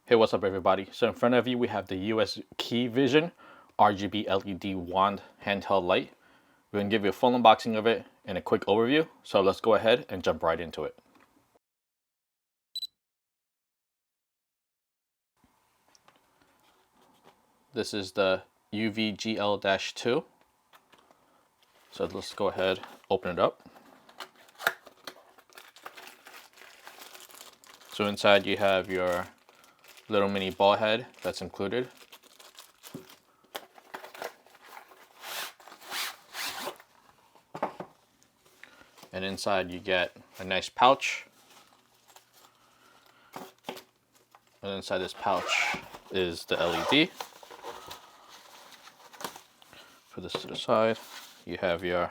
Hey, what's up everybody? So in front of you we have the USKEYVISION RGB LED wand handheld light. We're going to give you a full unboxing of it and a quick overview. So let's go ahead and jump right into it. This is the UVGL-2. So let's go ahead, open it up. So inside you have your little mini ball head that's included. And inside you get a nice pouch. And inside this pouch is the LED. Put this to the side. You have your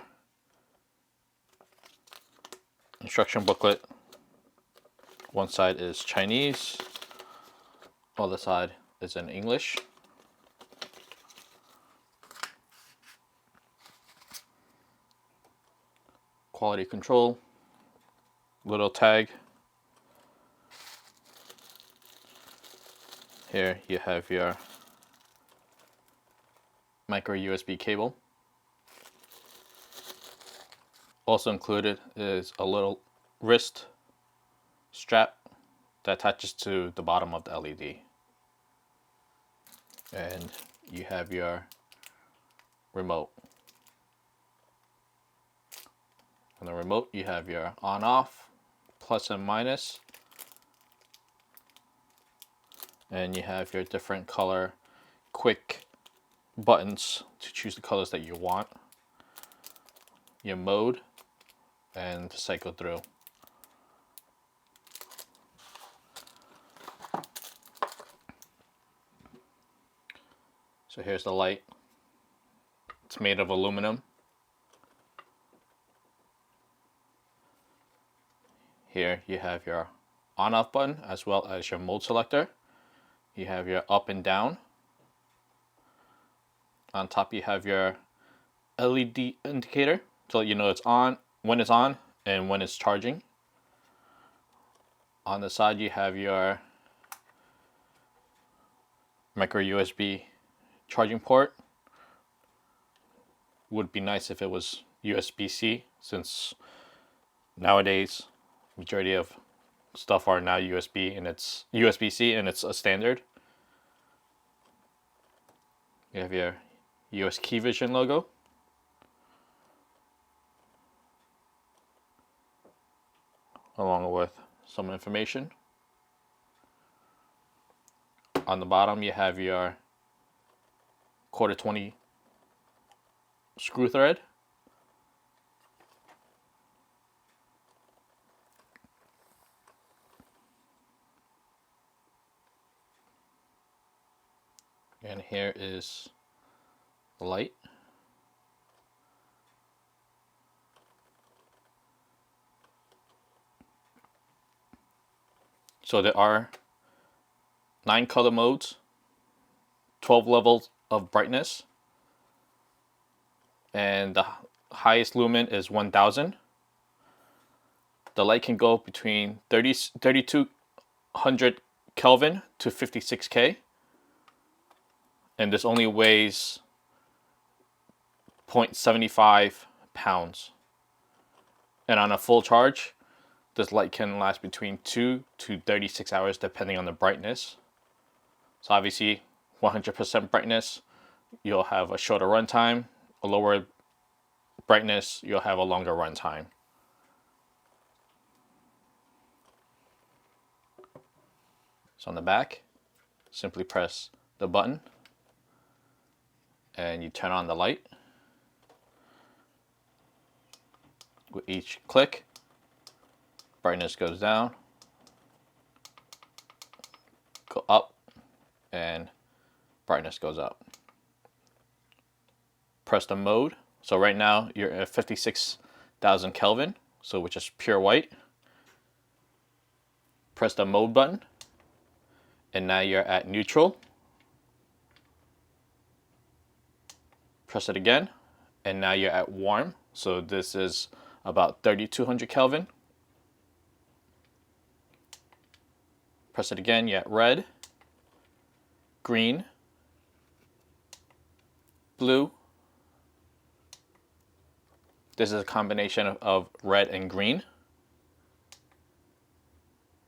instruction booklet. One side is Chinese, other side is in English. Quality control, little tag. Here you have your micro USB cable. Also included is a little wrist strap that attaches to the bottom of the LED. And you have your remote. On the remote you have your on off, plus and minus, and you have your different color quick buttons to choose the colors that you want, your mode, and to cycle through. So here's the light. It's made of aluminum. Here you have your on-off button as well as your mode selector. You have your up and down. On top you have your LED indicator so you know it's on, when it's on, and when it's charging. On the side you have your micro USB charging port. Would be nice if it was USB-C, since nowadays majority of stuff are now USB and it's USB-C and it's a standard. You have your USKEYVISION logo. Along with some information. On the bottom you have your 1/4-20 screw thread. And here is the light. So there are 9 color modes, 12 levels of brightness, and the highest lumen is 1000. The light can go between 3200 Kelvin to 56K. And this only weighs 0.75 pounds. And on a full charge, this light can last between 2 to 36 hours depending on the brightness. So obviously 100% brightness, you'll have a shorter run time. A lower brightness, you'll have a longer run time. So on the back, simply press the button and you turn on the light. With each click, brightness goes down, go up, and brightness goes up. Press the mode. So right now you're at 56,000 Kelvin, so which is pure white. Press the mode button, and now you're at neutral. Press it again, and now you're at warm. So this is about 3200 Kelvin. Press it again, you're at red. green, blue. This is a combination of red and green.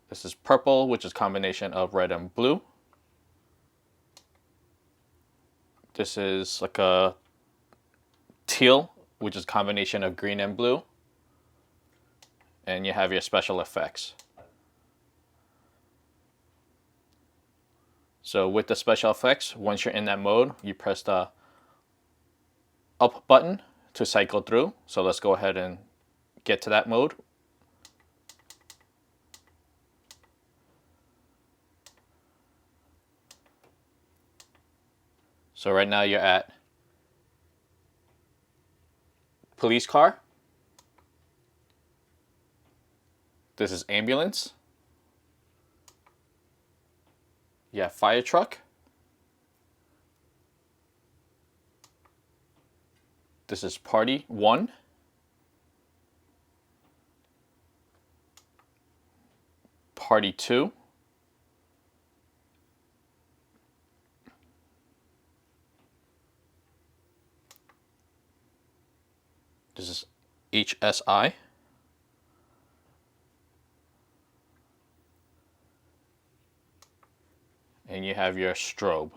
This is purple, which is a combination of red and blue. This is like a teal, which is a combination of green and blue. And you have your special effects. So with the special effects, once you're in that mode, you press the up button to cycle through. So let's go ahead and get to that mode. So right now you're at police car. This is ambulance. You have fire truck. This is party 1. Party 2. This is HSI. And you have your strobe.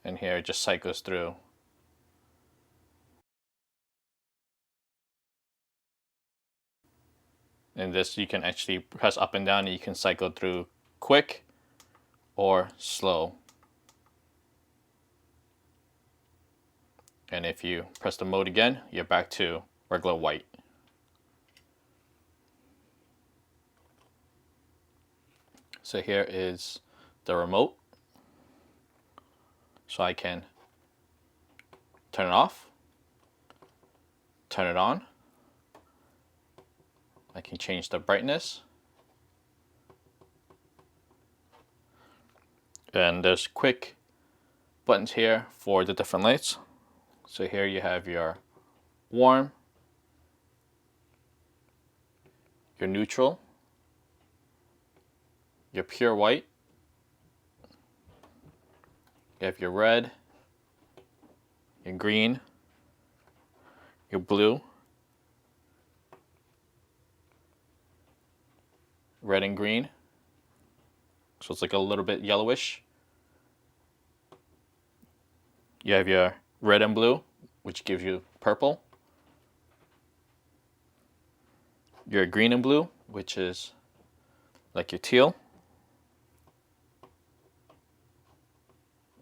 And here it just cycles through. And this you can actually press up and down and you can cycle through quick or slow. And if you press the mode again, you're back to regular white. So here is the remote. So I can turn it off, turn it on. I can change the brightness. And there's quick buttons here for the different lights. So here you have your warm, your neutral, your pure white, you have your red, your green, your blue, red and green, so it's like a little bit yellowish. You have your red and blue, which gives you purple. Your green and blue, which is like your teal.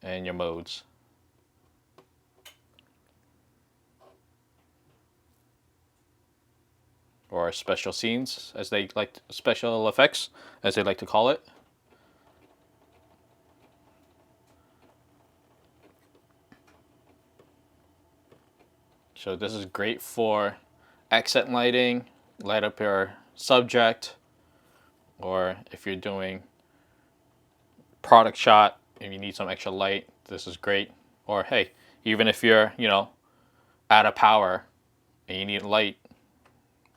And your modes. Or special scenes, as they like, special effects, as they like to call it. So this is great for accent lighting, light up your subject, or if you're doing product shot and you need some extra light, this is great. Or hey, even if you're, out of power and you need light,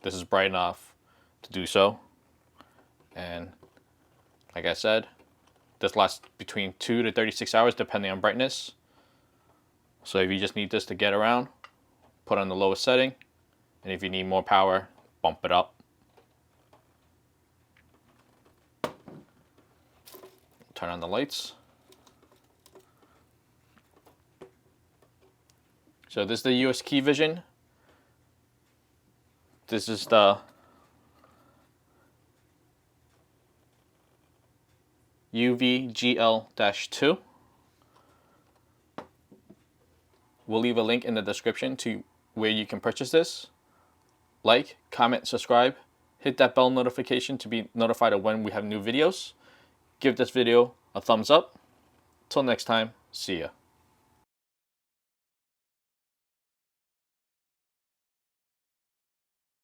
this is bright enough to do so. And like I said, this lasts between 2 to 36 hours depending on brightness. So if you just need this to get around, put on the lowest setting, and if you need more power, bump it up. Turn on the lights. So this is the USKEYVISION. This is the UVGL-2. We'll leave a link in the description to where you can purchase this. Like, comment, subscribe, hit that bell notification to be notified of when we have new videos. Give this video a thumbs up. Till next time, see ya.